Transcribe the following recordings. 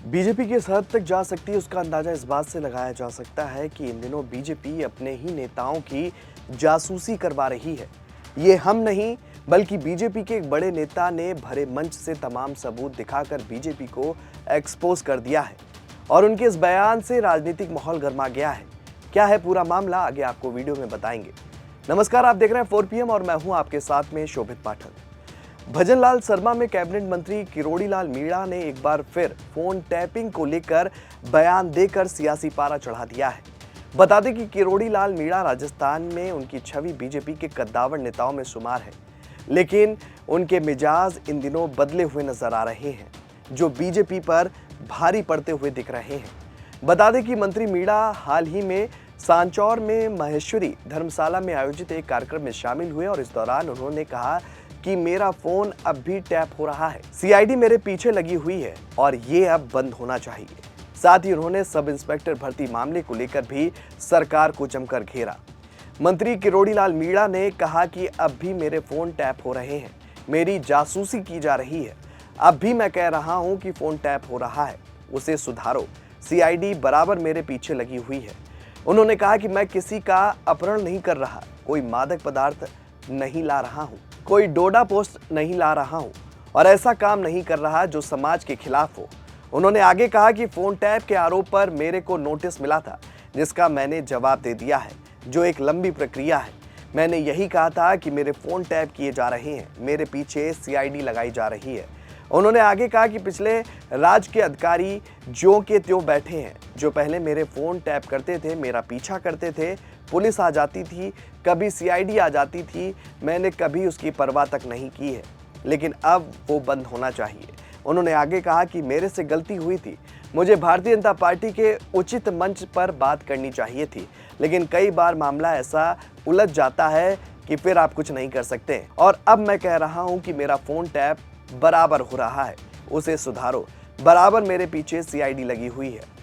BJP किस हद तक जा सकती है उसका अंदाजा इस बात से लगाया जा सकता है कि इन दिनों बीजेपी अपने ही नेताओं की जासूसी करवा रही है। ये हम नहीं बल्कि बीजेपी के एक बड़े नेता ने भरे मंच से तमाम सबूत दिखाकर बीजेपी को एक्सपोज कर दिया है और उनके इस बयान से राजनीतिक माहौल गर्मा गया है। क्या है पूरा मामला, आगे आपको वीडियो में बताएंगे। नमस्कार, आप देख रहे हैं 4 PM और मैं हूं आपके साथ में शोभित पाठक। भजनलाल शर्मा में कैबिनेट मंत्री किरोड़ी लाल मीणा ने एक बार फिर फोन टैपिंग को लेकर बयान देकर सियासी पारा चढ़ा दिया है। बता दें कि किरोड़ी लाल मीणा राजस्थान में उनकी छवि बीजेपी के कद्दावर नेताओं में शुमार है, लेकिन उनके मिजाज इन दिनों बदले हुए नजर आ रहे हैं, जो बीजेपी पर भारी पड़ते हुए दिख रहे हैं। बता दें कि मंत्री मीणा हाल ही में सांचौर में महेश्वरी धर्मशाला में आयोजित एक कार्यक्रम में शामिल हुए और इस दौरान उन्होंने कहा कि मेरा फोन अब भी टैप हो रहा है, सीआईडी मेरे पीछे लगी हुई है और ये अब बंद होना चाहिए। साथ ही उन्होंने सब इंस्पेक्टर भर्ती मामले को लेकर भी सरकार को जमकर घेरा। मंत्री किरोड़ी लाल मीणा ने कहा कि अब भी मेरे फोन टैप हो रहे हैं, मेरी जासूसी की जा रही है। अब भी मैं कह रहा हूं कि फोन टैप हो रहा है, उसे सुधारो, सीआईडी बराबर मेरे पीछे लगी हुई है। उन्होंने कहा कि मैं किसी का अपहरण नहीं कर रहा, कोई मादक पदार्थ नहीं ला रहा हूं, कोई डोडा पोस्ट नहीं ला रहा हूं और ऐसा काम नहीं कर रहा जो समाज के खिलाफ हो। उन्होंने आगे कहा कि फोन टैप के आरोप पर मेरे को नोटिस मिला था, जिसका मैंने जवाब दे दिया है, जो एक लंबी प्रक्रिया है। मैंने यही कहा था कि मेरे फोन टैप किए जा रहे हैं, मेरे पीछे सीआईडी लगाई जा रही है। उन्होंने आगे कहा कि पिछले राज्य के अधिकारी ज्यों के त्यों बैठे हैं, जो पहले मेरे फोन टैप करते थे, मेरा पीछा करते थे, पुलिस आ जाती थी, कभी सीआईडी आ जाती थी, मैंने कभी उसकी परवाह तक नहीं की है, लेकिन अब वो बंद होना चाहिए। उन्होंने आगे कहा कि मेरे से गलती हुई थी, मुझे भारतीय जनता पार्टी के उचित मंच पर बात करनी चाहिए थी, लेकिन कई बार मामला ऐसा उलझ जाता है कि फिर आप कुछ नहीं कर सकते और अब मैं कह रहा हूं कि मेरा फोन टैप बराबर हो रहा है, उसे सुधारो, बराबर मेरे पीछे सीआईडी लगी हुई है।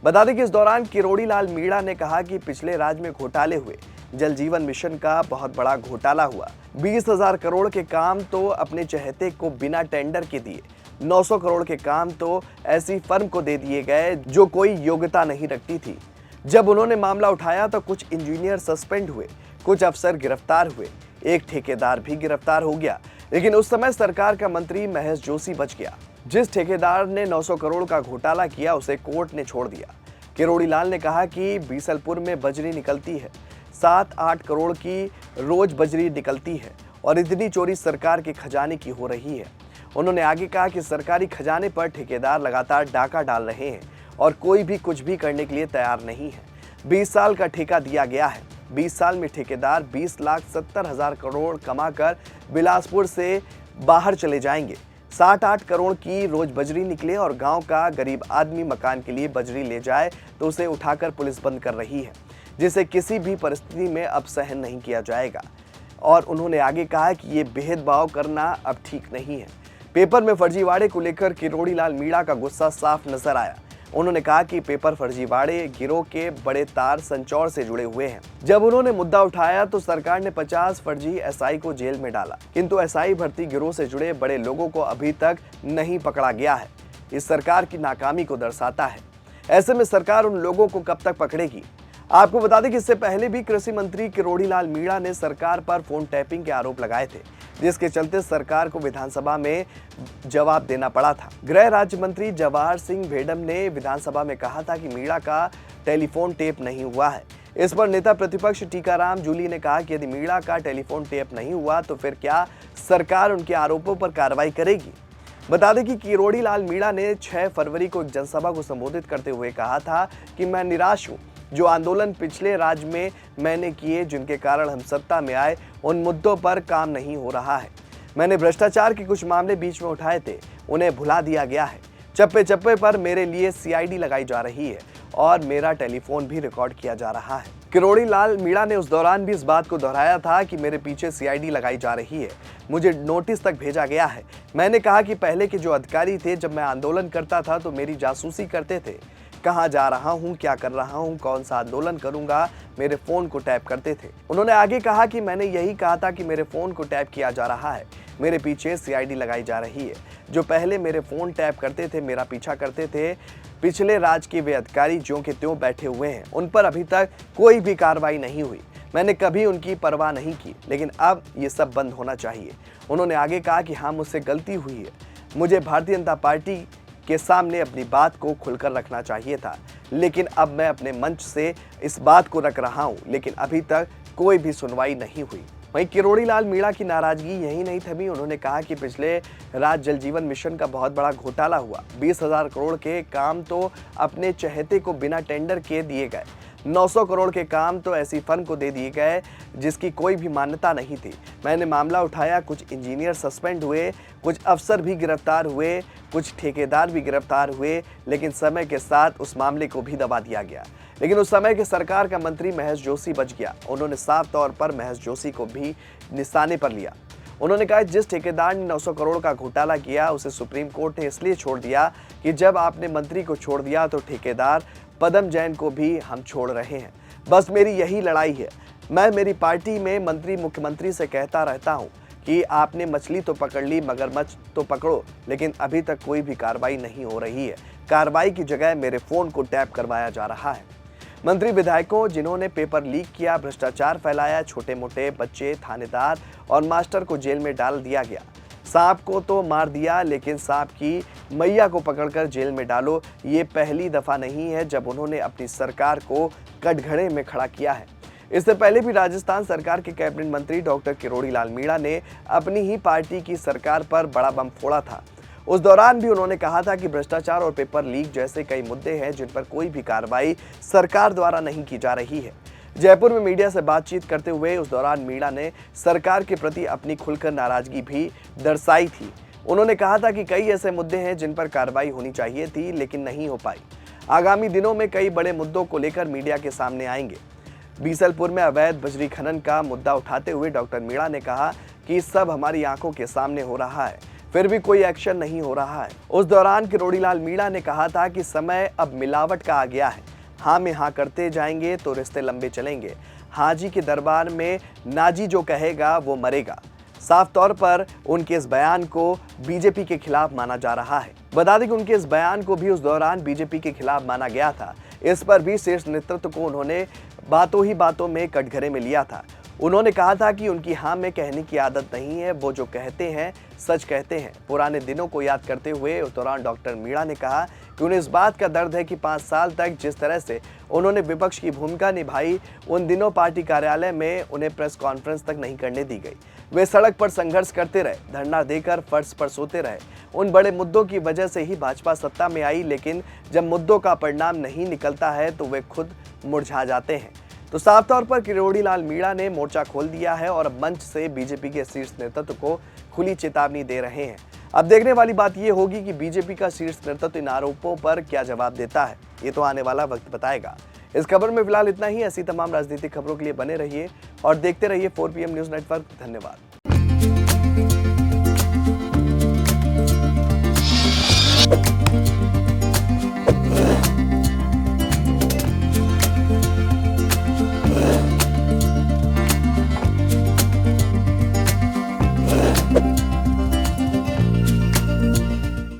बता दें कि इस दौरान किरोड़ी लाल मीणा ने कहा कि पिछले राज्य में घोटाले हुए, जल जीवन मिशन का बहुत बड़ा घोटाला हुआ, 20,000 करोड़ के काम तो अपने चहेते को बिना टेंडर के दिए, 900 करोड़ के काम तो ऐसी फर्म को दे दिए गए जो कोई योग्यता नहीं रखती थी। जब उन्होंने मामला उठाया तो कुछ इंजीनियर सस्पेंड हुए, कुछ अफसर गिरफ्तार हुए, एक ठेकेदार भी गिरफ्तार हो गया, लेकिन उस समय सरकार का मंत्री महेश जोशी बच गया। जिस ठेकेदार ने 900 करोड़ का घोटाला किया उसे कोर्ट ने छोड़ दिया। किरोड़ी लाल ने कहा कि बीसलपुर में बजरी निकलती है, 7-8 करोड़ की रोज बजरी निकलती है और इतनी चोरी सरकार के खजाने की हो रही है। उन्होंने आगे कहा कि सरकारी खजाने पर ठेकेदार लगातार डाका डाल रहे हैं और कोई भी कुछ भी करने के लिए तैयार नहीं है। 20 साल का ठेका दिया गया है, 20 साल में ठेकेदार 20,70,000 करोड़ कमाकर बिलासपुर से बाहर चले जाएंगे। 7-8 करोड़ की रोज बजरी निकले और गांव का गरीब आदमी मकान के लिए बजरी ले जाए तो उसे उठाकर पुलिस बंद कर रही है, जिसे किसी भी परिस्थिति में अब सहन नहीं किया जाएगा। और उन्होंने आगे कहा कि ये भेदभाव करना अब ठीक नहीं है। पेपर में फर्जीवाड़े को लेकर किरोड़ी लाल मीणा का गुस्सा साफ नजर आया। उन्होंने कहा कि पेपर फर्जीवाड़े गिरोह के बड़े तार संचौर से जुड़े हुए हैं। जब उन्होंने मुद्दा उठाया तो सरकार ने 50 फर्जी एसआई को जेल में डाला, किंतु एसआई भर्ती गिरोह से जुड़े बड़े लोगों को अभी तक नहीं पकड़ा गया है। इस सरकार की नाकामी को दर्शाता है। ऐसे में सरकार उन लोगों को कब तक पकड़ेगी? आपको बता दें कि इससे पहले भी कृषि मंत्री किरोड़ी लाल मीणा ने सरकार पर फोन टैपिंग के आरोप लगाए थे, जिसके चलते सरकार को विधानसभा में जवाब देना पड़ा था। गृह राज्य मंत्री जवाहर सिंह भेड़म ने विधानसभा में कहा था कि मीणा का टेलीफोन टेप नहीं हुआ है। इस पर नेता प्रतिपक्ष टीकाराम जूली ने कहा कि यदि मीणा का टेलीफोन टेप नहीं हुआ तो फिर क्या सरकार उनके आरोपों पर कार्रवाई करेगी? बता दें कि किरोड़ी लाल मीणा ने 6 फरवरी को एक जनसभा को संबोधित करते हुए कहा था कि मैं निराश हूं, जो आंदोलन पिछले राज्य में मैंने किए, जिनके कारण हम सत्ता में आए, उन मुद्दों पर काम नहीं हो रहा है। मैंने भ्रष्टाचार के कुछ मामले बीच में उठाए थे, उन्हें भुला दिया गया है। चप्पे चप्पे पर मेरे लिए सीआईडी लगाई जा रही है और मेरा टेलीफोन भी रिकॉर्ड किया जा रहा है। किरोड़ी लाल मीणा ने उस दौरान भी इस बात को दोहराया था कि मेरे पीछे सीआईडी लगाई जा रही है, मुझे नोटिस तक भेजा गया है। मैंने कहा कि पहले के जो अधिकारी थे, जब मैं आंदोलन करता था तो मेरी जासूसी करते थे, कहाँ जा रहा हूँ, क्या कर रहा हूँ, कौन सा आंदोलन करूंगा, मेरे फोन को टैप करते थे। उन्होंने आगे कहा कि मैंने यही कहा था कि मेरे फोन को टैप किया जा रहा है, मेरे पीछे सीआईडी लगाई जा रही है। जो पहले मेरे फोन टैप करते थे, मेरा पीछा करते थे, पिछले राज के वे अधिकारी ज्यों के त्यों बैठे हुए हैं। उन पर अभी तक कोई भी कार्रवाई नहीं हुई। मैंने कभी उनकी परवाह नहीं की, लेकिन अब ये सब बंद होना चाहिए। उन्होंने आगे कहा कि हाँ, मुझसे गलती हुई है। मुझे भारतीय जनता पार्टी के सामने अपनी बात को खुलकर रखना चाहिए था, लेकिन अब मैं अपने मंच से इस बात को रख रहा हूं, लेकिन अभी तक कोई भी सुनवाई नहीं हुई। वहीं किरोड़ी लाल मीणा की नाराजगी यही नहीं थमी। उन्होंने कहा कि पिछले राज जल जीवन मिशन का बहुत बड़ा घोटाला हुआ। 20,000 करोड़ के काम तो अपने चहेते को बिना टेंडर के दिए गए। 900 करोड़ के काम तो ऐसी फर्म को दे दिए गए जिसकी कोई भी मान्यता नहीं थी। मैंने मामला उठाया, कुछ इंजीनियर सस्पेंड हुए, कुछ अफसर भी गिरफ्तार हुए, कुछ ठेकेदार भी गिरफ्तार हुए, लेकिन समय के साथ उस मामले को भी दबा दिया गया। लेकिन उस समय के सरकार का मंत्री महेश जोशी बच गया। उन्होंने साफ तौर पर महेश जोशी को भी निशाने पर लिया। उन्होंने कहा, जिस ठेकेदार ने 900 करोड़ का घोटाला किया, उसे सुप्रीम कोर्ट ने इसलिए छोड़ दिया कि जब आपने मंत्री को छोड़ दिया तो ठेकेदार पदम जैन को भी हम छोड़ रहे हैं। बस मेरी यही लड़ाई है। मैं मेरी पार्टी में मंत्री मुख्यमंत्री से कहता रहता हूं कि आपने मछली तो पकड़ ली, मगरमच्छ तो पकड़ो, लेकिन अभी तक कोई भी कार्रवाई नहीं हो रही है। कार्रवाई की जगह मेरे फोन को टैप करवाया जा रहा है। मंत्री विधायकों जिन्होंने पेपर लीक किया, भ्रष्टाचार फैलाया, छोटे मोटे बच्चे, थानेदार और मास्टर को जेल में डाल दिया गया। सांप को तो मार दिया, लेकिन सांप की मैया को पकड़कर जेल में डालो, ये पहली दफा नहीं है जब उन्होंने अपनी सरकार को कटघरे में खड़ा किया है। इससे पहले भी राजस्थान सरकार के कैबिनेट मंत्री डॉक्टर किरोड़ी लाल मीणा ने अपनी ही पार्टी की सरकार पर बड़ा बम फोड़ा था। उस दौरान भी उन्होंने कहा था कि भ्रष्टाचार और पेपर लीक जैसे कई मुद्दे हैं जिन पर कोई भी कार्रवाई सरकार द्वारा नहीं की जा रही है। जयपुर में मीडिया से बातचीत करते हुए उस दौरान मीणा ने सरकार के प्रति अपनी खुलकर नाराजगी भी दर्शाई थी। उन्होंने कहा था कि कई ऐसे मुद्दे हैं जिन पर कार्रवाई होनी चाहिए थी, लेकिन नहीं हो पाई। आगामी दिनों में कई बड़े मुद्दों को लेकर मीडिया के सामने आएंगे। बीसलपुर में अवैध बजरी खनन का मुद्दा उठाते हुए डॉक्टर मीणा ने कहा कि सब हमारी आंखों के सामने हो रहा है, फिर भी कोई एक्शन नहीं हो रहा है। उस दौरान किरोड़ी लाल मीणा ने कहा था कि समय अब मिलावट का आ गया है। हाँ में हाँ करते जाएंगे तो रिश्ते लंबे चलेंगे। हाजी के दरबार में नाजी जो कहेगा वो मरेगा। साफ तौर पर उनके इस बयान को बीजेपी के खिलाफ माना जा रहा है। बता दें कि उनके इस बयान को भी उस दौरान बीजेपी के खिलाफ माना गया था। इस पर भी शीर्ष नेतृत्व को उन्होंने बातों ही बातों में कटघरे में लिया था। उन्होंने कहा था कि उनकी हाँ में कहने की आदत नहीं है, वो जो कहते हैं सच कहते हैं। पुराने दिनों को याद करते हुए उस दौरान डॉक्टर मीणा ने कहा कि उन्हें इस बात का दर्द है कि 5 साल तक जिस तरह से उन्होंने विपक्ष की भूमिका निभाई, उन दिनों पार्टी कार्यालय में उन्हें प्रेस कॉन्फ्रेंस तक नहीं करने दी गई। वे सड़क पर संघर्ष करते रहे, धरना देकर फर्श पर सोते रहे। उन बड़े मुद्दों की वजह से ही भाजपा सत्ता में आई, लेकिन जब मुद्दों का परिणाम नहीं निकलता है तो वे खुद मुरझा जाते हैं। तो साफ तौर पर किरोड़ी लाल मीणा ने मोर्चा खोल दिया है और मंच से बीजेपी के शीर्ष नेतृत्व को खुली चेतावनी दे रहे हैं। अब देखने वाली बात यह होगी कि बीजेपी का शीर्ष नेतृत्व इन आरोपों पर क्या जवाब देता है। ये तो आने वाला वक्त बताएगा। इस खबर में फिलहाल इतना ही। ऐसी तमाम राजनीतिक खबरों के लिए बने रहिए और देखते रहिए 4 PM न्यूज नेटवर्क। धन्यवाद।